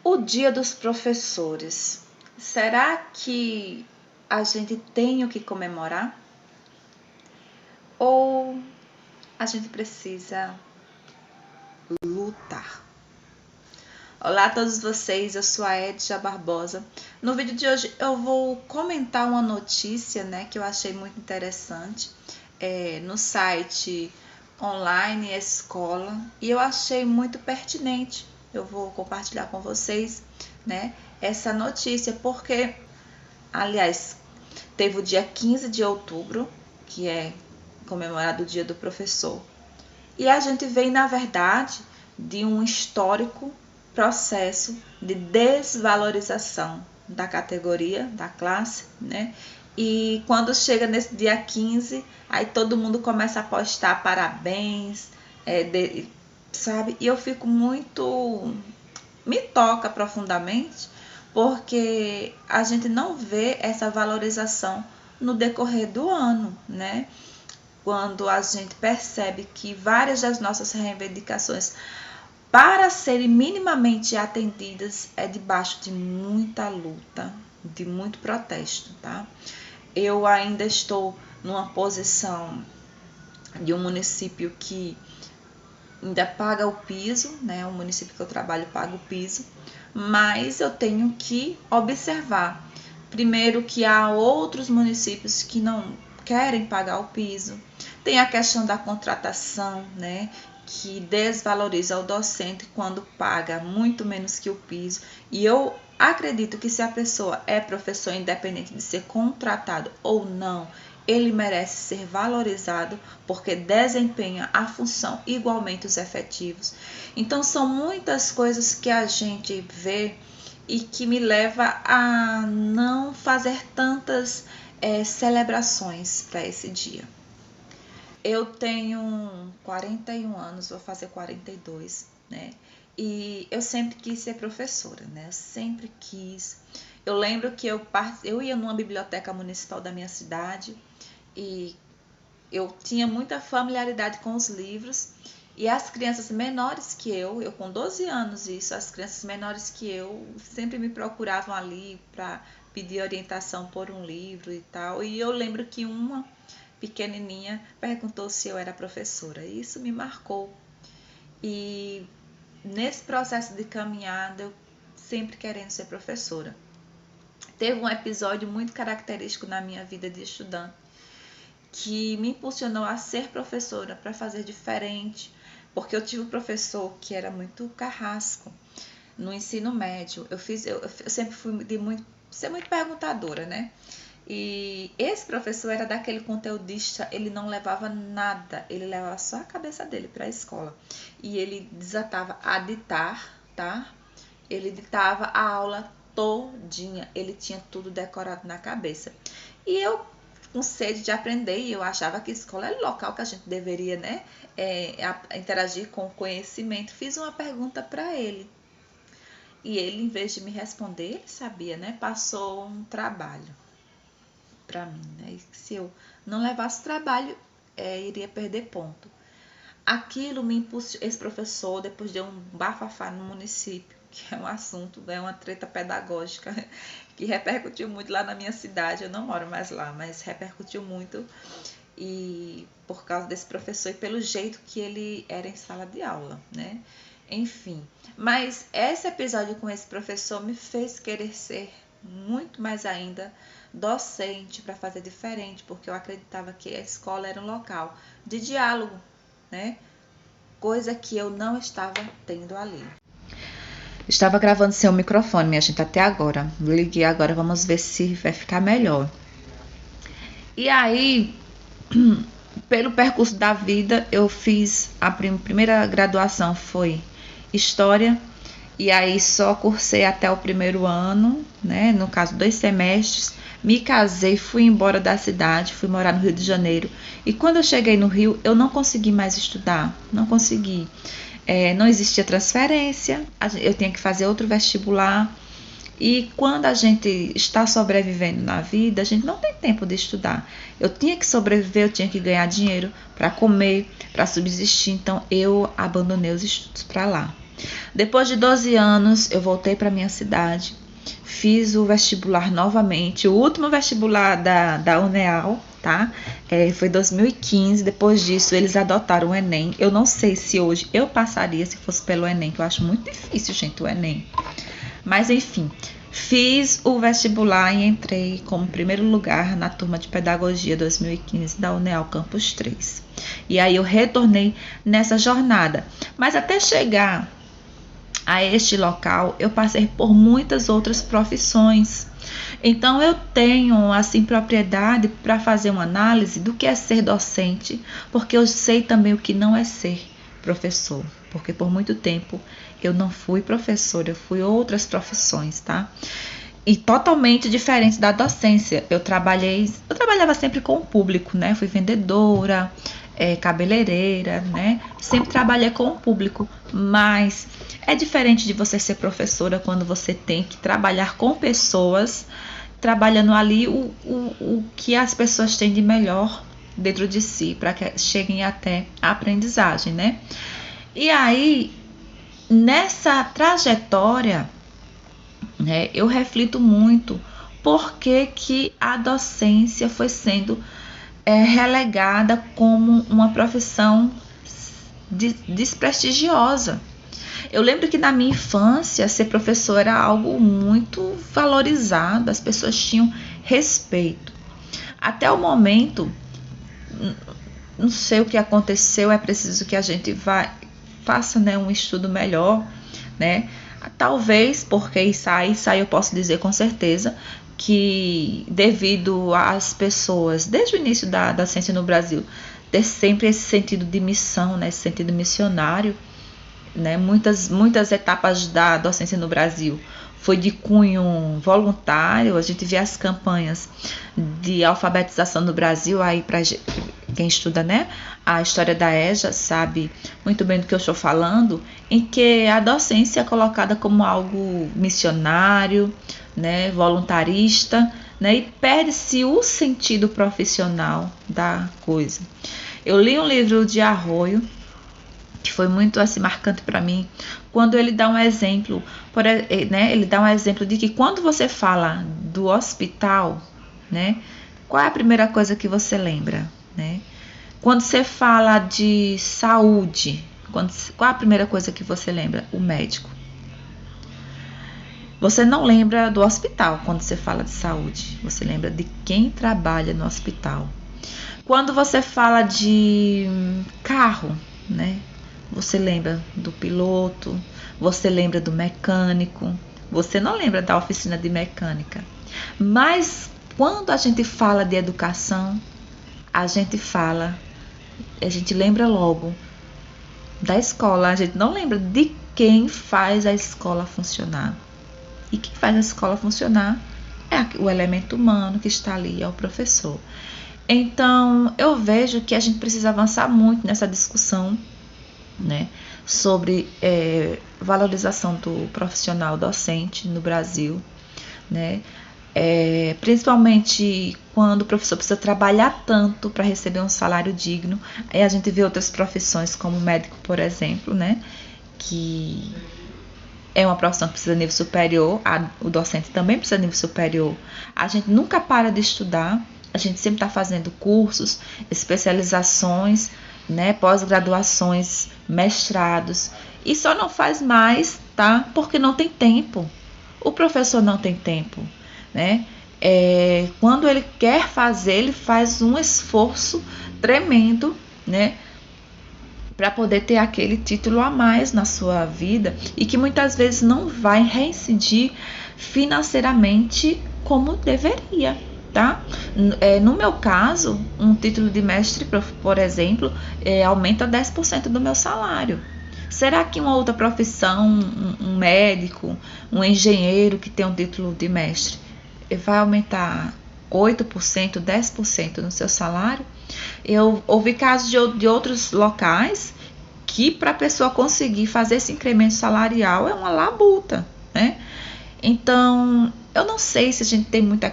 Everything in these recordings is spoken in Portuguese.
O Dia dos Professores. Será que a gente tem o que comemorar? Ou a gente precisa lutar? Olá a todos vocês, eu sou a Edja Barbosa. No vídeo de hoje eu vou comentar uma notícia, que eu achei muito interessante no site online Escola, e eu achei muito pertinente. Eu vou compartilhar com vocês, essa notícia, porque, aliás, teve o dia 15 de outubro, que é comemorado o Dia do Professor, e a gente vem, na verdade, de um histórico processo de desvalorização da categoria, da classe, E quando chega nesse dia 15, aí todo mundo começa a postar parabéns, sabe? E eu fico muito... me toca profundamente, porque a gente não vê essa valorização no decorrer do ano, Quando a gente percebe que várias das nossas reivindicações, para serem minimamente atendidas, é debaixo de muita luta, de muito protesto, tá? Eu ainda estou numa posição de um município que ainda paga o piso, O município que eu trabalho paga o piso, mas eu tenho que observar, primeiro, que há outros municípios que não querem pagar o piso. Tem a questão da contratação, que desvaloriza o docente quando paga muito menos que o piso. E eu acredito que se a pessoa é professor, independente de ser contratado ou não, ele merece ser valorizado porque desempenha a função igualmente os efetivos. Então são muitas coisas que a gente vê e que me leva a não fazer tantas celebrações para esse dia. Eu tenho 41 anos, vou fazer 42, E eu sempre quis ser professora, Sempre quis. Eu lembro que eu ia numa biblioteca municipal da minha cidade e eu tinha muita familiaridade com os livros, e as crianças menores que eu com 12 anos as crianças menores que eu sempre me procuravam ali para pedir orientação por um livro e tal. E eu lembro que uma pequenininha perguntou se eu era professora, e isso me marcou. E nesse processo de caminhada, eu sempre querendo ser professora. Teve um episódio muito característico na minha vida de estudante que me impulsionou a ser professora, para fazer diferente, porque eu tive um professor que era muito carrasco no ensino médio. Eu sempre fui ser muito perguntadora, E esse professor era daquele conteudista, ele não levava nada, ele levava só a cabeça dele para a escola. E ele desatava a ditar, tá? Ele ditava a aula todinha, ele tinha tudo decorado na cabeça. E eu, com sede de aprender, e eu achava que a escola era o local que a gente deveria, interagir com o conhecimento, fiz uma pergunta para ele. E ele, em vez de me responder, ele sabia, passou um trabalho para mim, E se eu não levasse trabalho, iria perder ponto. Aquilo me impulsionou. Esse professor, depois de um bafafá no município, que é um assunto, é uma treta pedagógica que repercutiu muito lá na minha cidade. Eu não moro mais lá, mas repercutiu muito, e por causa desse professor e pelo jeito que ele era em sala de aula, Enfim, mas esse episódio com esse professor me fez querer ser muito mais ainda docente, para fazer diferente, porque eu acreditava que a escola era um local de diálogo, Coisa que eu não estava tendo ali. Estava gravando sem o microfone, minha gente, até agora. Liguei agora, vamos ver se vai ficar melhor. E aí, pelo percurso da vida, eu fiz a primeira graduação, foi História, e aí só cursei até o primeiro ano, no caso 2 semestres. Me casei, fui embora da cidade, fui morar no Rio de Janeiro. E quando eu cheguei no Rio, eu não consegui mais estudar, não consegui. Não existia transferência, eu tinha que fazer outro vestibular. E quando a gente está sobrevivendo na vida, a gente não tem tempo de estudar. Eu tinha que sobreviver, eu tinha que ganhar dinheiro para comer, para subsistir. Então eu abandonei os estudos para lá. Depois de 12 anos, eu voltei para minha cidade, fiz o vestibular novamente, o último vestibular da UNEAL, tá? Foi 2015, depois disso eles adotaram o Enem. Eu não sei se hoje eu passaria se fosse pelo Enem, que eu acho muito difícil, gente, o Enem. Mas enfim, fiz o vestibular e entrei como primeiro lugar na turma de pedagogia 2015 da UNEAL Campus 3. E aí eu retornei nessa jornada. Mas até chegar a este local, eu passei por muitas outras profissões. Então eu tenho assim propriedade para fazer uma análise do que é ser docente, porque eu sei também o que não é ser professor, porque por muito tempo eu não fui professora, eu fui outras profissões, tá? E totalmente diferente da docência. Eu trabalhava sempre com o público, né? Fui vendedora, cabeleireira, né? Sempre trabalhei com o público, mas é diferente de você ser professora quando você tem que trabalhar com pessoas, trabalhando ali o que as pessoas têm de melhor dentro de si, para que cheguem até a aprendizagem, né? E aí, nessa trajetória, né, eu reflito muito por que a docência foi sendo relegada como uma profissão desprestigiosa. Eu lembro que na minha infância ser professor era algo muito valorizado, as pessoas tinham respeito. Até o momento, não sei o que aconteceu, é preciso que a gente faça, né, um estudo melhor, né? Talvez, porque isso aí eu posso dizer com certeza, que devido às pessoas, desde o início da ciência no Brasil, ter sempre esse sentido de missão, né, esse sentido missionário, né, muitas etapas da docência no Brasil foi de cunho voluntário. A gente vê as campanhas de alfabetização no Brasil, aí para quem estuda, né, a história da EJA sabe muito bem do que eu estou falando, em que a docência é colocada como algo missionário, né, voluntarista, né, e perde-se o sentido profissional da coisa. Eu li um livro de Arroyo, que foi muito assim marcante para mim, quando ele dá um exemplo, né, ele dá um exemplo de que quando você fala do hospital, né, qual é a primeira coisa que você lembra, né? Quando você fala de saúde, qual é a primeira coisa que você lembra? O médico. Você não lembra do hospital quando você fala de saúde, você lembra de quem trabalha no hospital. Quando você fala de carro, né? Você lembra do piloto, você lembra do mecânico, você não lembra da oficina de mecânica. Mas quando a gente fala de educação, a gente lembra logo da escola, a gente não lembra de quem faz a escola funcionar. E quem faz a escola funcionar é o elemento humano que está ali, é o professor. Então, eu vejo que a gente precisa avançar muito nessa discussão, né, sobre valorização do profissional docente no Brasil, né, principalmente quando o professor precisa trabalhar tanto para receber um salário digno. Aí a gente vê outras profissões como médico, por exemplo, né, que é uma profissão que precisa de nível superior, o docente também precisa de nível superior. A gente nunca para de estudar, a gente sempre está fazendo cursos, especializações, né, pós-graduações, mestrados, e só não faz mais, tá? Porque não tem tempo. O professor não tem tempo, né? Quando ele quer fazer, ele faz um esforço tremendo, né, para poder ter aquele título a mais na sua vida e que muitas vezes não vai reincidir financeiramente como deveria, tá? No meu caso, um título de mestre, por exemplo, aumenta 10% do meu salário. Será que uma outra profissão, um médico, um engenheiro que tem um título de mestre, vai aumentar 8%, 10% no seu salário? Eu ouvi casos de outros locais que para a pessoa conseguir fazer esse incremento salarial é uma labuta, né? Então, eu não sei se a gente tem muito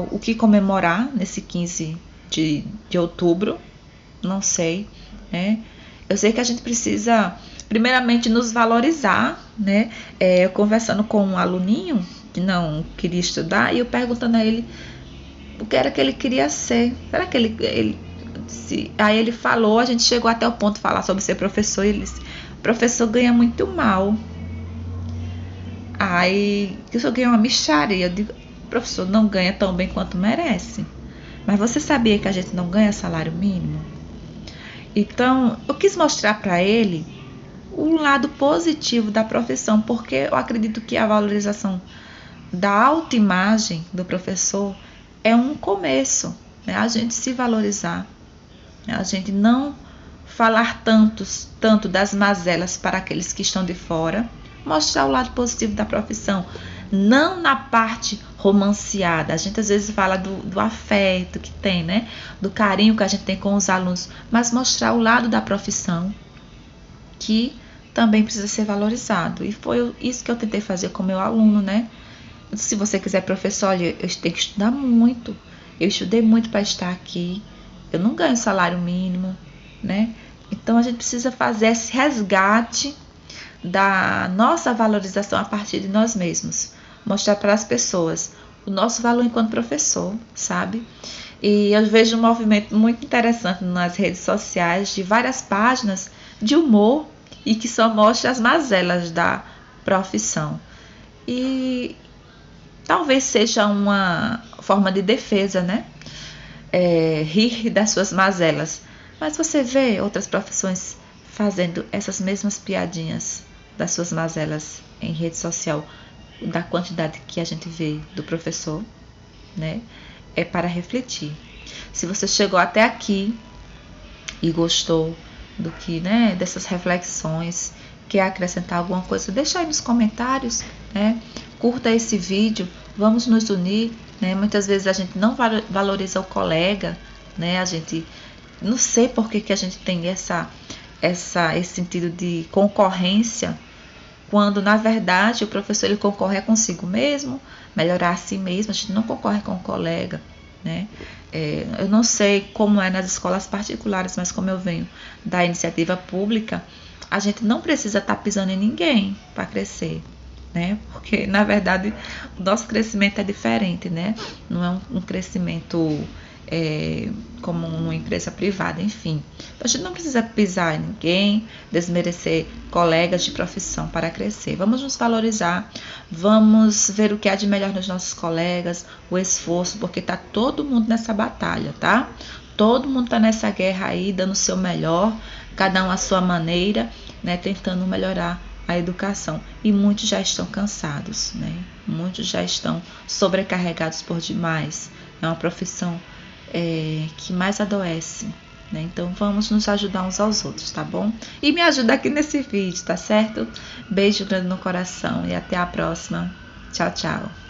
o que comemorar nesse 15 de outubro, não sei, né? Eu sei que a gente precisa primeiramente nos valorizar, né? Eu conversando com um aluninho que não queria estudar e eu perguntando a ele o que era que ele queria ser. Será que aí ele falou, a gente chegou até o ponto de falar sobre ser professor, e ele disse, professor ganha muito mal. Aí eu só ganhei uma mixaria. Eu digo, professor, não ganha tão bem quanto merece. Mas você sabia que a gente não ganha salário mínimo? Então, eu quis mostrar para ele o lado positivo da profissão, porque eu acredito que a valorização da autoimagem do professor é um começo, né? A gente se valorizar, né? A gente não falar tanto das mazelas para aqueles que estão de fora, mostrar o lado positivo da profissão, não na parte romanceada. A gente às vezes fala do afeto que tem, né? Do carinho que a gente tem com os alunos, mas mostrar o lado da profissão que também precisa ser valorizado. E foi isso que eu tentei fazer com o meu aluno, né? Se você quiser, professor, olha, eu tenho que estudar muito. Eu estudei muito para estar aqui. Eu não ganho salário mínimo, né? Então a gente precisa fazer esse resgate da nossa valorização a partir de nós mesmos. Mostrar para as pessoas o nosso valor enquanto professor, sabe? E eu vejo um movimento muito interessante nas redes sociais de várias páginas de humor e que só mostra as mazelas da profissão. E talvez seja uma forma de defesa, né? Rir das suas mazelas. Mas você vê outras profissões fazendo essas mesmas piadinhas das suas mazelas em rede social, da quantidade que a gente vê do professor, né? É para refletir. Se você chegou até aqui e gostou do que, né, dessas reflexões, quer acrescentar alguma coisa, deixa aí nos comentários, né? Curta esse vídeo, vamos nos unir, né? Muitas vezes a gente não valoriza o colega, né? A gente não sei por que a gente tem esse sentido de concorrência, quando na verdade o professor ele concorre consigo mesmo, melhorar a si mesmo. A gente não concorre com o colega, né? Eu não sei como é nas escolas particulares, mas como eu venho da iniciativa pública, a gente não precisa estar pisando em ninguém para crescer, né? Porque na verdade o nosso crescimento é diferente, né? Não é um crescimento como uma empresa privada, enfim. A gente não precisa pisar em ninguém, desmerecer colegas de profissão para crescer. Vamos nos valorizar, vamos ver o que há de melhor nos nossos colegas, o esforço, porque tá todo mundo nessa batalha, tá? Todo mundo tá nessa guerra aí, dando o seu melhor, cada um à sua maneira, né? Tentando melhorar a educação. E muitos já estão cansados, né? Muitos já estão sobrecarregados por demais. É uma profissão que mais adoece, né? Então vamos nos ajudar uns aos outros, tá bom? E me ajuda aqui nesse vídeo, tá certo? Beijo grande no coração e até a próxima. Tchau, tchau.